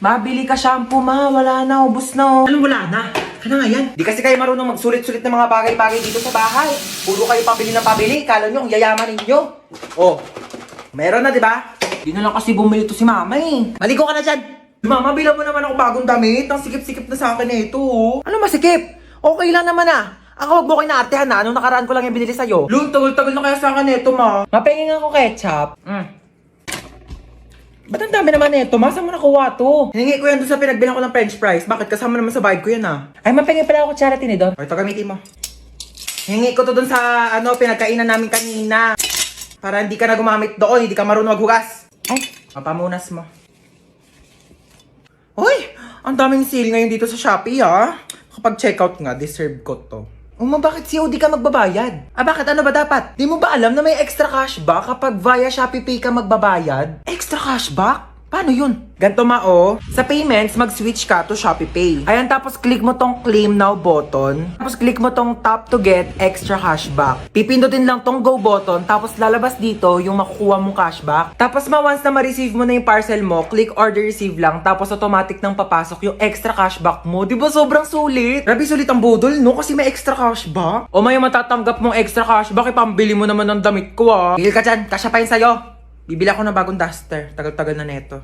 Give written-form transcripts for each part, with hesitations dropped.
Mabili ka shampoo, ma. Wala na, ubos na. Anong wala na? Ano nga yan? Di kasi kayo marunong magsulit-sulit ng mga bagay-bagay dito sa bahay. Puro kayo pabili ng pabili. Kala nyo, ang yayaman ninyo. Oh, meron na, di ba? Di na lang kasi bumili to si mama eh. Maligo ka na dyan! Mama, bilang mo naman ako bagong damit. Ang sikip-sikip na sa akin na ito. Ano masikip? Okay lang naman ah. Ako wag mo kayo naartehan na. Anong nakaraan ko lang yung binili sa'yo? Lun, tagal-tagal na kaya sa akin ito, ma. Mapahingin ako ketchup. Ba't ang dami naman ito? Masa mo nakuha to? Hiningi ko yan doon sa pinagbilang ko ng french fries. Bakit? Kasama naman sa bayad ko yan ah. Ay, mapahingin pala ako charity ni Don. O, ito gamitin mo. Hiningi ko to doon sa pinagkainan namin kanina. Para hindi ka na gumamit doon, hindi ka marunong maghugas. Ay, Mapamunas mo. Uy! Ang daming sale ngayon dito sa Shopee ha. Kapag checkout nga, deserve ko to. Uma, bakit COD ka magbabayad? Ah, bakit? Ano ba dapat? Di mo ba alam na may extra cashback kapag via Shopee Pay ka magbabayad? Extra cashback? Paano yun? Ganto Mao, sa payments, mag-switch ka to Shopee Pay. Ayan, tapos click mo tong claim now button. Tapos click mo tong tap to get extra cashback. Pipindutin lang tong go button, tapos lalabas dito yung makukuha mong cashback. Tapos once na ma-receive mo na yung parcel mo, click order receive lang, tapos automatic nang papasok yung extra cashback mo. Di ba sobrang sulit? Grabe sulit ang budol, no? Kasi may extra cashback. O may matatanggap mong extra cashback, ipambili mo naman ng damit ko ah. Tigil ka dyan, kasya pa yun sa'yo. Bibili ako ng bagong duster. Tagal-tagal na neto.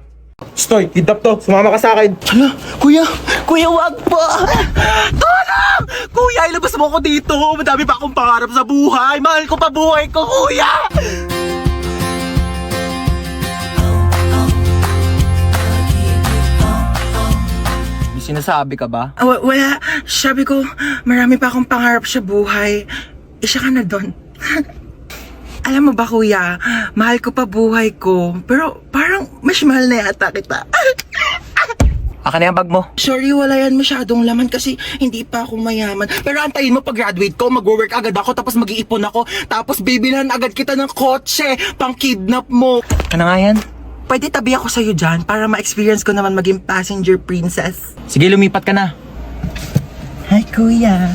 Stoy, kidnap to. Sumama ka sa akin. Hala, kuya! Kuya, wag pa! Tulong! Kuya, ilabas mo ko dito! Madami pa akong pangarap sa buhay! Mahal ko pa buhay ko, kuya! May sinasabi ka ba? Wala. Sabi ko, marami pa akong pangarap sa buhay. Isa ka na doon. Alam mo ba, kuya, mahal ko pa buhay ko. Pero parang mas mahal na yata kita. Akin na yung bag mo. Sorry, wala yan masyadong laman kasi hindi pa ako mayaman. Pero antayin mo, pag-graduate ko, mag-work agad ako, tapos mag-iipon ako, tapos bibilhan agad kita ng kotse, pang-kidnap mo. Ano nga yan? Pwede tabi ako sa'yo dyan para ma-experience ko naman maging passenger princess. Sige, lumipat ka na. Hi, kuya.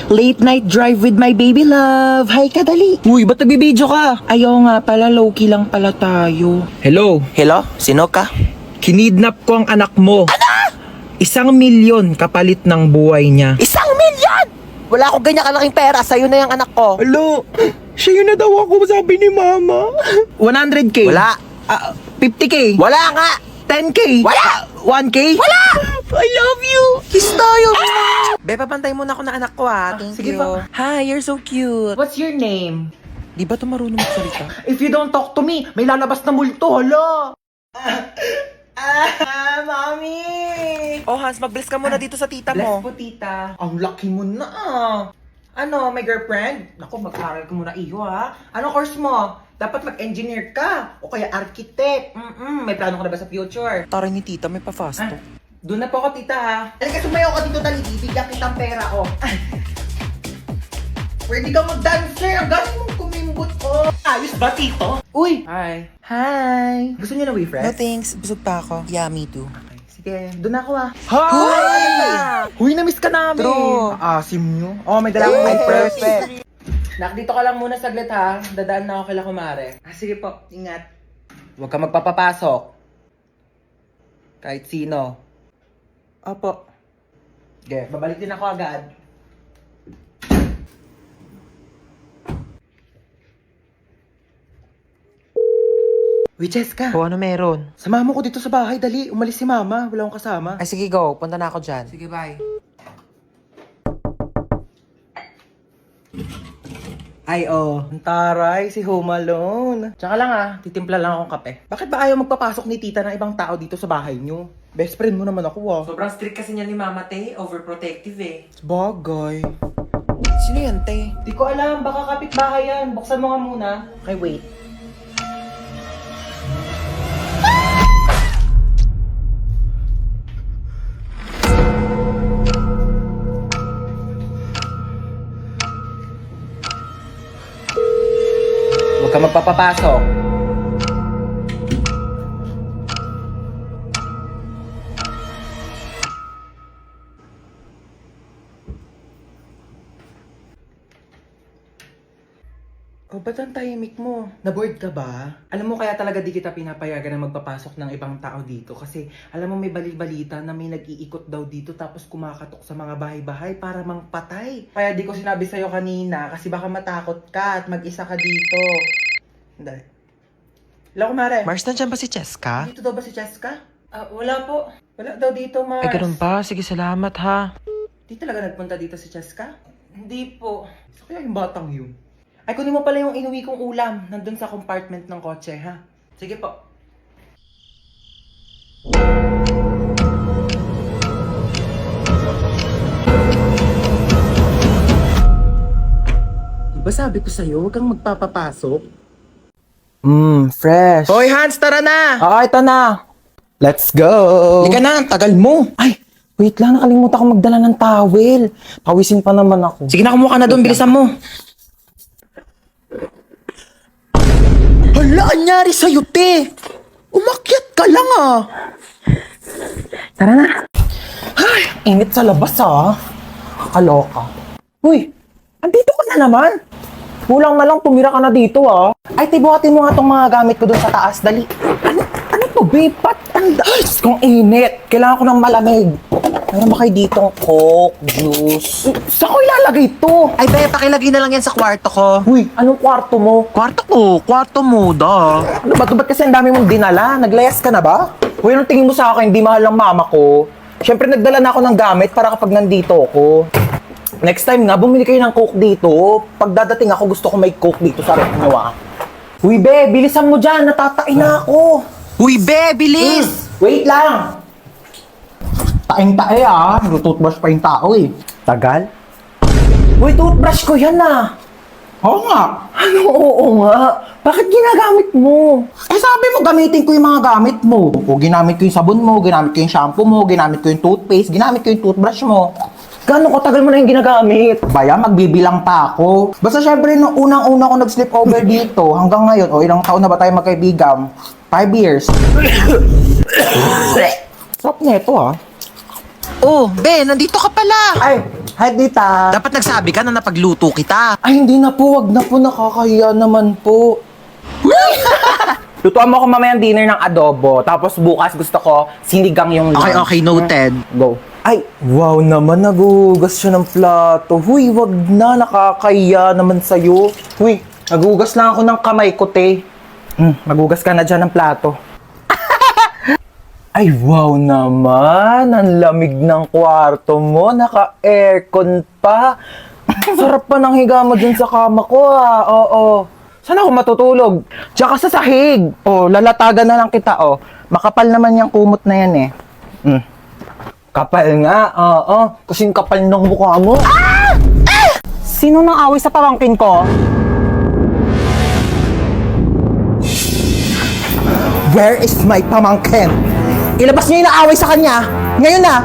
Late night drive with my baby love. Hi, kadali. Uy, ba't nagbibideo ka? Ayaw nga pala, low-key lang pala tayo. Hello? Hello? Sino ka? Kinidnap ko ang anak mo. Ano? 1,000,000 kapalit ng buhay niya. 1,000,000! Wala akong ganyan kalaking pera. Sa'yo na yung anak ko. Hello? Siya yun na daw ako, sabi ni mama. 100K? Wala. 50K? Wala nga. 10K? Wala. 1K? Wala! I love you! Kiss tayo! Be, papantay muna ako ng anak ko ha. Thank sige you. pa. Hi, you're so cute. What's your name? Di ba ito marunong magsalita? If you don't talk to me, may lalabas na multo, hala! Mami! Oh, Hans, mag-bless ka muna dito sa tita Bless mo. po, tita. Ang lucky mo na ah. Ano, may girlfriend? Naku, mag-aral ka muna iyo ha. Ano course mo? Dapat mag-engineer ka. O kaya architect. May plano ka na ba sa future? Taray ni tita, may pa-fast Ah, doon na po ako, tita ha. Halika, sumayaw ka dito, dali. Bibigyan kitang pera ko. Pwede kang mag-dancer. Ang galing mong kumimbot ko. Ayos ba, tito? Uy! Hi. Hi! Gusto niyo na No WeFresh? thanks, busog pa ako. Yeah, me too. Sige, doon na ako ha. Hi! Huy, na-miss ka namin! True. Asim nyo. Oh, may dala akong Yay! WeFresh. Perfect. Nak, dito ka lang muna saglit ha. Dadaan na ako kila kumare. Sige po, ingat. Huwag ka magpapapasok. Kahit sino. Opo. Sige, babalik din ako agad. Uy, Jessica. O, ano meron? Samahan mo ko dito sa bahay, dali. Umalis si mama. Wala akong kasama. Ay, sige, go. Punta na ako dyan. Sige, bye. Ay, Ang taray, si Home Alone. Tsaka lang titimpla lang akong kape. Bakit ba ayaw magpapasok ni tita ng ibang tao dito sa bahay nyo? Best friend mo naman ako Sobrang strict kasi niya ni Mama Tay, overprotective eh. Bagay. Sino yan, te? Di ko alam, baka kapitbahay yan. Buksan mo nga muna. Okay, wait. Huwag ka magpapapasok. Oh, ba't ang tahimik mo? Naboard ka ba? Alam mo kaya talaga di kita pinapayagan na magpapasok ng ibang tao dito kasi alam mo may balita na may nag-iikot daw dito tapos kumakatok sa mga bahay-bahay para mangpatay. Kaya di ko sinabi sa'yo kanina kasi baka matakot ka at mag-isa ka dito. Dali. Hello, kumare. Mars, nandiyan ba si Cheska? Dito daw ba si Cheska? Wala po. Wala daw dito, Mars. Ay, ganun ba? Sige, salamat ha. Di talaga nagpunta dito si Cheska? Hindi po. So kaya yung batang yun? Ay, kunin mo pala yung inuwi kong ulam. Nandun sa compartment ng kotse, ha? Sige po. Diba sabi ko sa'yo, huwag kang magpapapasok? Fresh. Hoy, Hans, tara na! Oo, ito na. Let's go! Hindi ka na, ang tagal mo. Ay, wait lang, nakalimutan ko magdala ng towel. Pawisin pa naman ako. Sige na, kumuha ka na doon. Bilisan mo. Hala, anyari sa'yo, te? Umakyat ka lang, ah. Tara na. Ay, init sa labas, ah. Kaloka. Uy, andito ka na naman. Kulang na lang, tumira ka na dito, ah. Ay, tibuhatin mo nga tong mga gamit ko doon sa taas. Dali. Ano to, babe? Patanda. Ay, kung init. Kailangan ko ng malamig. Meron ba kayo ditong Coke, juice? Saan ko ilalagay to? Ay, be, pakilagay na lang yan sa kwarto ko. Uy, anong kwarto mo? Kwarto mo, da. Ano ba? Ba't kasi ang dami mong dinala? Naglayas ka na ba? Uy, anong tingin mo sa akin? Di mahal ng mama ko. Siyempre, nagdala na ako ng gamit para kapag nandito ako. Next time nga, bumili kayo ng Coke dito. Pag dadating ako, gusto ko may Coke dito sa rep nyo, ah. Uy, be, bilisan mo dyan. Natatain na ako. Uy, be, bilis! Wait lang. Taing-tae, ah. Nag-toothbrush pa yung tao, eh. Tagal? Uy, toothbrush ko yan, ah. Oo nga. Ano, oo nga? Bakit ginagamit mo? Eh, sabi mo, gamitin ko yung mga gamit mo. O, ginamit ko yung sabon mo, ginamit ko yung shampoo mo, ginamit ko yung toothpaste, ginamit ko yung toothbrush mo. Gano'ng katagal mo na yung ginagamit? Baya, magbibilang pa ako. Basta syempre, nung unang-una ko nag-sleep over dito, hanggang ngayon, o ilang taon na ba tayo magkaibigan? 5 years. Sarap nito, ah. Oh, be, nandito ka pala. Ay, hi, Tita. Dapat nagsabi ka na napagluto kita. Ay, hindi na po. Wag na po. Nakakahiya naman po. Lutuan mo ako mamayang dinner ng adobo. Tapos bukas gusto ko sinigang yung lunch. Okay, noted. Go. Ay, wow naman. Nagugas siya ng plato. Huy, wag na. Nakakahiya naman sa'yo. Huy, nagugas lang ako ng kamay ko, te. Magugas ka na dyan ng plato. Ay, wow naman. Ang lamig ng kwarto mo. Naka-aircon pa. Sarap pa ng higa mo dyan sa kama ko, ah. Oo. Saan ako matutulog? Diyan ka sa sahig. Oh, lalatagan na lang kita, oh. Makapal naman yung kumot na yan, eh. Kapal nga, oo. Kasing kapal ng mukha mo. Ah! Sino nang away sa pamangkin ko? Where is my pamangkin? Ilabas niyo yung naaway sa kanya. Ngayon na.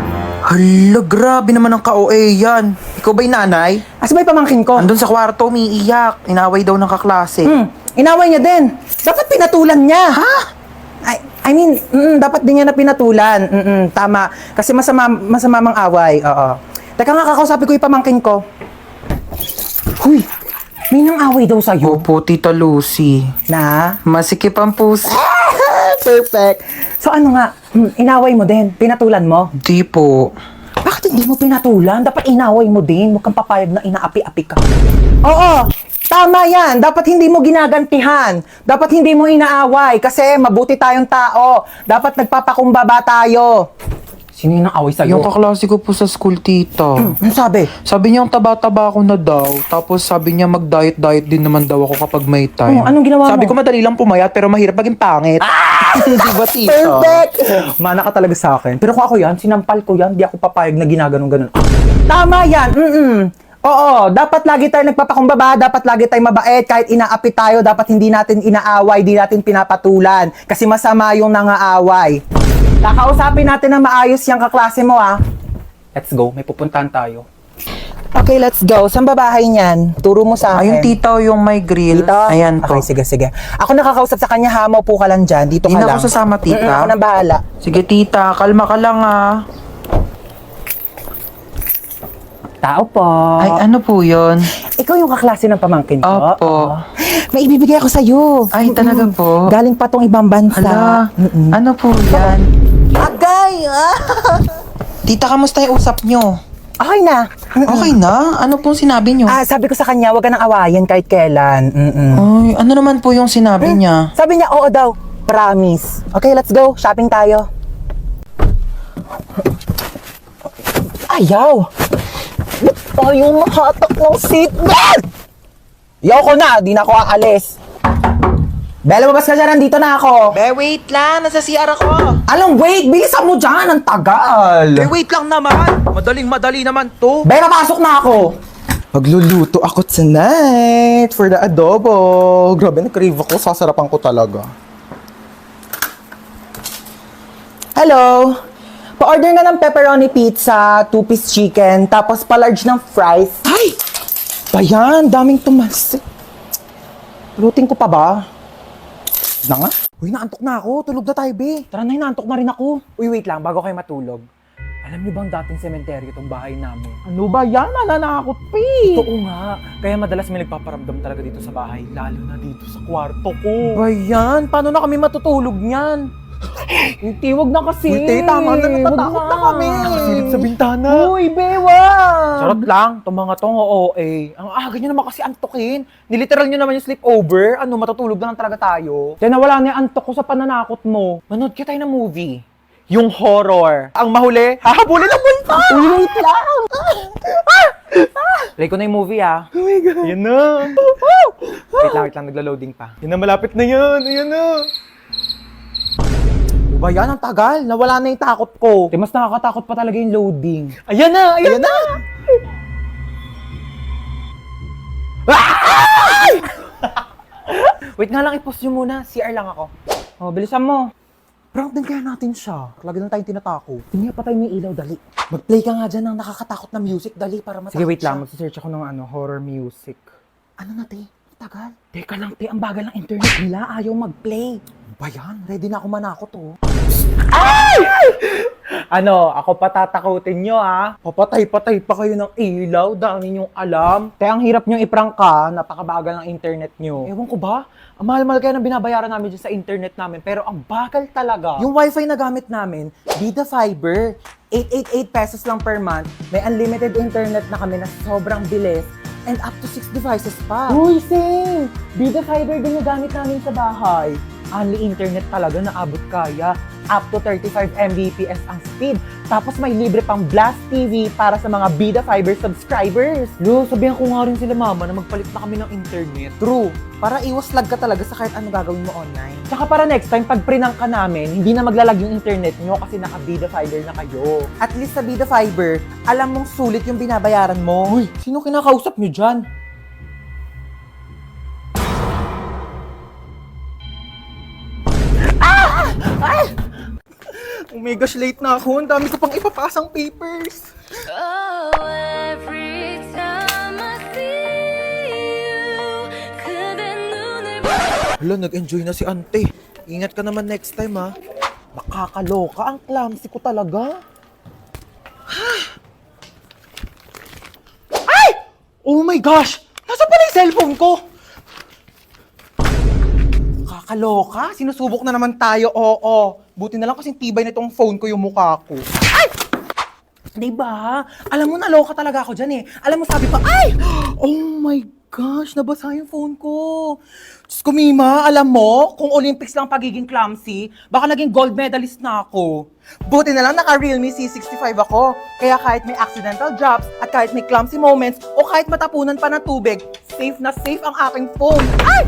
Hala, grabe naman ang ka-OA yan. Ikaw ba'y nanay? Asa ba yung pamangkin ko? Andun sa kwarto, umiiyak. Inaway daw ng kaklase. Inaway niya din. Dapat pinatulan niya. Ha? I mean, dapat din niya na pinatulan. Tama. Kasi masama mang away. Oo. Teka nga, kakausapin ko yung pamangkin ko. Huy, may nang away daw sa'yo. Opo, Tita Lucy. Na? Masikip ang puso. Perfect. So ano nga, inaway mo din, pinatulan mo. Di po. Bakit hindi mo pinatulan? Dapat inaway mo din, huwag kang papayag na inaapi-api ka. Oo, tama yan. Dapat hindi mo ginagantihan. Dapat hindi mo inaaway kasi mabuti tayong tao. Dapat nagpapakumbaba tayo. Sino yung naaway sa'yo? Yung kaklase ko po sa school, tita. Ano sabi? Sabi niya, ang taba-taba ako na daw. Tapos sabi niya, mag-diet-diet din naman daw ako kapag may time. Oh, anong ginawa Sabi mo? ko, madali lang pumayat, pero mahirap maging pangit. Di ba, tita? Perfect! Mana ka talaga sa akin. Pero kung ako yan, sinampal ko yan, di ako papayag na ginaganon-ganon. Tama yan! Oo, dapat lagi tayo nagpapakumbaba, dapat lagi tayo mabait, kahit inaapi tayo, dapat hindi natin inaaway, di natin pinapatulan. Kasi masama yung nangaaway. Kakausapin natin na maayos yung kaklase mo, ah. Let's go, may pupuntahan tayo. Okay, let's go. Saan ba bahay niyan? Turo mo sa akin. Ayun, tita, yung may grill. Dito? Ayan po. Okay, sige. Ako nakakausap sa kanya, ha? Maupo ka lang dyan. Dito Hindi ka na lang. ako sasama, tita. Ako nang bahala. Sige, tita, kalma ka lang, ah. Tao po. Ay, ano po yun? ikaw yung kaklase ng pamangkin ko? Opo. May ibibigay ako sa'yo. Ay, talaga po? Galing pa tong ibang bansa. Hala, ano po yan? Agay! Tita, kamusta yung usap nyo? Okay na. Okay na? Ano pong sinabi nyo? Sabi ko sa kanya, wag ka nang awayin kahit kailan. Ay, ano naman po yung sinabi niya? Sabi niya, oo daw. Promise. Okay, let's go. Shopping tayo. Ayaw! Tayo mahatak ng seatbelt! Yoko na, di na ako aalis. Bella, babas ka dyan, nandito na ako. Be, wait lang. Nasa CR ako. Anong wait? Bilisan mo dyan, ang tagal. Be, wait lang naman. Madaling-madali naman to. Bella, pasok na ako. Magluluto ako tonight for the adobo. Grabe, na-crave ako. Sasarapan ko talaga. Hello? Pa-order na ng pepperoni pizza, 2-piece chicken, tapos pa-large ng fries. Ay! Bayan, daming tumalsik. Luting ko pa ba? Na nga? Uy, naantok na ako. Tulog na tayo, be. Tara na, naantok na rin ako. Uy, wait lang, bago kayo matulog. Alam niyo bang dating sementeryo itong bahay namin? Ano ba yan? Nananakot pa eh. Oo nga. Kaya madalas may nagpaparamdam talaga dito sa bahay, lalo na dito sa kwarto ko. Bayan, paano na kami matutulog niyan? Hindi, wag na kasi. Uy, te, tama na, natatakot na kami. Nakasilip sa bintana. Uy, bewa! Charot lang, itong mga tong OA. Ang aga nyo naman kasi antokin. Niliteral nyo naman yung sleepover. Ano, matutulog na lang talaga tayo. Kaya nawala na yung antok ko sa pananakot mo. Manood ka tayo ng movie. Yung horror. Ang mahuli, hahabulin ang multo! Wait lang! Play ko na yung movie, ah. Oh my God. Ayan na. Wait lang, nagla-loading pa. Yan na, malapit na yan. Ayan na. Bayan, ang tagal. Nawala na yung takot ko. Mas nakakatakot pa talaga yung loading. Ayan na! Ayan na! Wait nga lang, i-pause nyo muna. CR lang ako. Oh, bilisan mo. Prank din kaya natin siya. Lagi lang tayong tinatako. Tingnan pa tayo may ilaw, dali. Mag-play ka nga dyan ng nakakatakot na music. Dali, para matakot Sige, wait siya. lang. Magsisearch ako ng horror music. Ano na, te? Tagal. Teka lang, te. Ang bagal ng internet nila. Ayaw mag-play. Bayan, ready na ako manakot, oh. Ano, ako patatakutin nyo, ah. Papatay-patay pa kayo ng ilaw. Dami nyong alam. Te, ang hirap nyong iprangka. Napakabagal ng internet nyo. Ewan ko ba? Ang mahal-mahal kaya ng binabayaran namin dyan sa internet namin. Pero ang bagal talaga. Yung wifi na gamit namin, Vida Fiber. 888 pesos lang per month. May unlimited internet na kami na sobrang bilis. And up to 6 devices pa. Uy, same! Vida Fiber din yung gamit namin sa bahay. Only internet talaga na abot kaya. Up to 35 Mbps ang speed. Tapos may libre pang Blast TV para sa mga Vida Fiber subscribers. Lo, sabihan ko nga rin sila mama na magpalit na kami ng internet. True. Para iwas lag ka talaga sa kahit ano gagawin mo online. Tsaka para next time, pag prinang ka namin, hindi na maglalag yung internet nyo kasi naka Vida Fiber na kayo. At least sa Vida Fiber, alam mong sulit yung binabayaran mo. Uy, sino kinakausap nyo dyan? Oh my gosh, late na ako. Ang dami ko pang ipapasang papers. Oh, every time I see you, 그대 눈을 Hala, nag-enjoy na si ante. Ingat ka naman next time, ha. Nakakaloka, ang clumsy ko talaga. Ay! Oh my gosh! Nasaan pala yung cellphone ko? Kakaloka, sinusubok na naman tayo, oo. Buti na lang kasing tibay na itong phone ko yung mukha ko. Diba? Alam mo, naloka talaga ako dyan eh. Alam mo, sabi pa, ay! Oh my gosh, nabasa yung phone ko. Diyos ko, Mima, alam mo, kung Olympics lang pagiging clumsy, baka naging gold medalist na ako. Buti na lang naka-Realme C65 ako. Kaya kahit may accidental drops, at kahit may clumsy moments, o kahit matapunan pa ng tubig, safe na safe ang aking phone. Ay!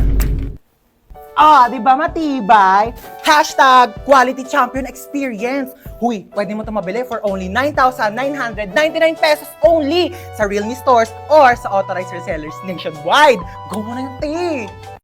Di ba matibay? Hashtag quality champion experience. Huy, pwede mo ito mabili for only 9,999 pesos only sa Realme stores or sa authorized resellers nationwide. Go mo na yung tea!